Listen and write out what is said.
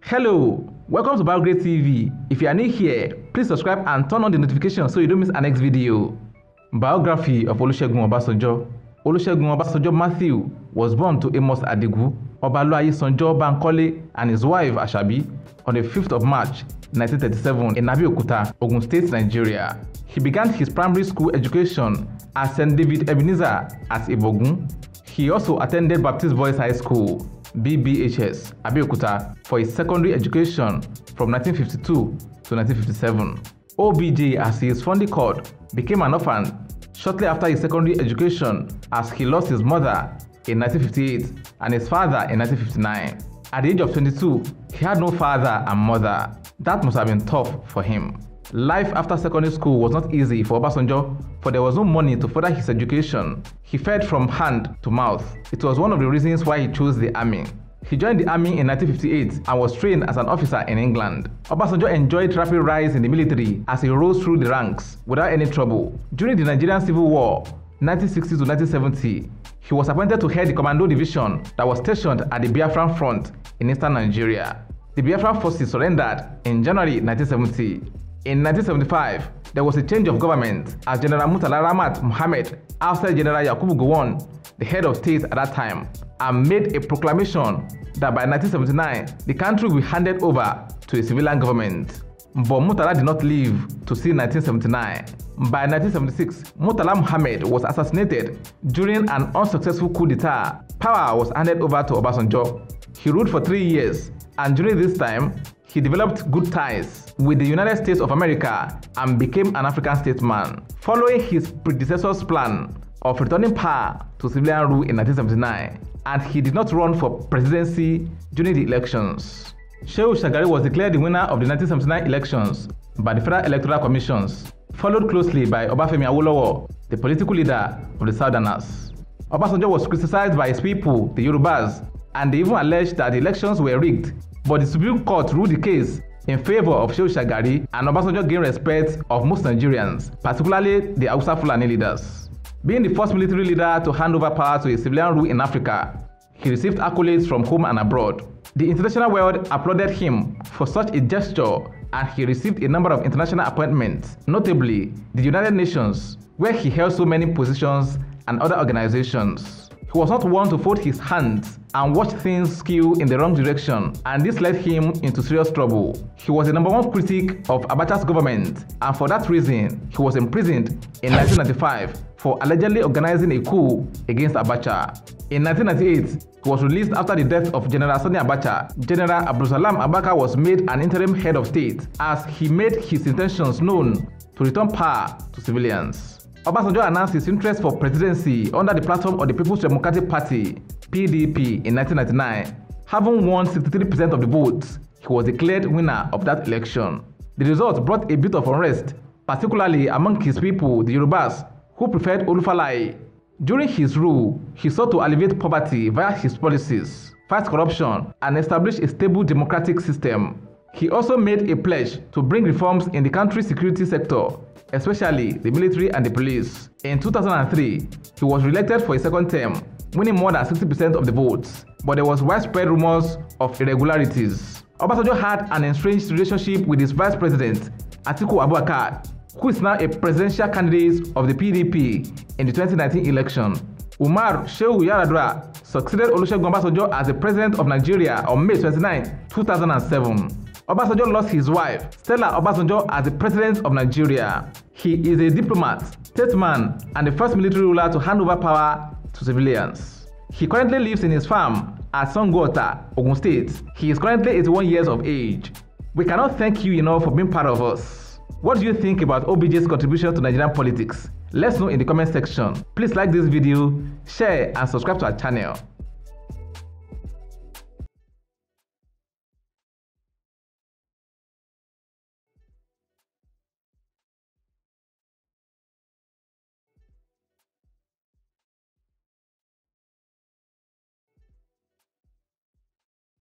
Hello, welcome to BioGreat TV. If you are new here, please subscribe and turn on the notification so you don't miss our next video. Biography of Olusegun Obasanjo. Olusegun Obasanjo Matthew was born to Amos Adigun, Obaloaye Sanjo Bankole, and his wife Ashabi on the 5th of March 1937 in Abeokuta, Ogun State, Nigeria. He began his primary school education at St. David Ebenezer at Ibogun. He also attended Baptist Boys High School, BBHS, Abeokuta, for his secondary education from 1952 to 1957. OBJ, as he is fondly called, became an orphan shortly after his secondary education as he lost his mother in 1958 and his father in 1959. At the age of 22, he had no father and mother. That must have been tough for him. Life after secondary school was not easy for Obasanjo, for there was no money to further his education. He fed from hand to mouth. It was one of the reasons why he chose the army. He joined the army in 1958 and was trained as an officer in England. Obasanjo enjoyed rapid rise in the military as he rose through the ranks without any trouble. During the Nigerian Civil War, 1960 to 1970, he was appointed to head the Commando Division that was stationed at the Biafran Front in eastern Nigeria. The Biafran forces surrendered in January 1970. In 1975, there was a change of government as General Murtala Ramat Mohammed ousted General Yakubu Gowon, the head of state at that time, and made a proclamation that by 1979, the country will be handed over to a civilian government. But Murtala did not live to see 1979. By 1976, Murtala Mohammed was assassinated during an unsuccessful coup d'etat. Power was handed over to Obasanjo. He ruled for 3 years, and during this time, he developed good ties with the United States of America and became an African statesman. Following his predecessor's plan of returning power to civilian rule in 1979, and he did not run for presidency during the elections. Shehu Shagari was declared the winner of the 1979 elections by the Federal Electoral Commissions, followed closely by Obafemi Awolowo, the political leader of the Southerners. Obasanjo was criticized by his people, the Yorubas, and they even alleged that the elections were rigged, but the Supreme Court ruled the case in favor of Shehu Shagari, and Obasanjo gained respect of most Nigerians, particularly the Hausa Fulani leaders. Being the first military leader to hand over power to a civilian rule in Africa, he received accolades from home and abroad. The international world applauded him for such a gesture, and he received a number of international appointments, notably the United Nations, where he held so many positions, and other organizations. He was not one to fold his hands and watch things skew in the wrong direction, and this led him into serious trouble. He was the #1 critic of Abacha's government, and for that reason, he was imprisoned in 1995 for allegedly organizing a coup against Abacha. In 1998, he was released after the death of General Sani Abacha. General Abdulsalam Abubakar was made an interim head of state as he made his intentions known to return power to civilians. Obasanjo announced his interest for presidency under the platform of the People's Democratic Party, PDP, in 1999. Having won 63% of the votes, he was declared winner of that election. The result brought a bit of unrest, particularly among his people, the Yorubas, who preferred Olufalaye. During his rule, he sought to alleviate poverty via his policies, fight corruption, and establish a stable democratic system. He also made a pledge to bring reforms in the country's security sector, especially the military and the police. In 2003, he was re-elected for a second term, winning more than 60% of the votes, but there was widespread rumors of irregularities. Obasanjo had an estranged relationship with his vice president, Atiku Abubakar, who is now a presidential candidate of the PDP in the 2019 election. Umar Shehu Yar'Adua succeeded Olusegun Obasanjo as the president of Nigeria on May 29, 2007. Obasanjo lost his wife, Stella Obasanjo, as the president of Nigeria. He is a diplomat, statesman, and the first military ruler to hand over power to civilians. He currently lives in his farm at Sangota, Ogun State. He is currently 81 years of age. We cannot thank you enough for being part of us. What do you think about OBJ's contribution to Nigerian politics? Let's know in the comment section. Please like this video, share, and subscribe to our channel.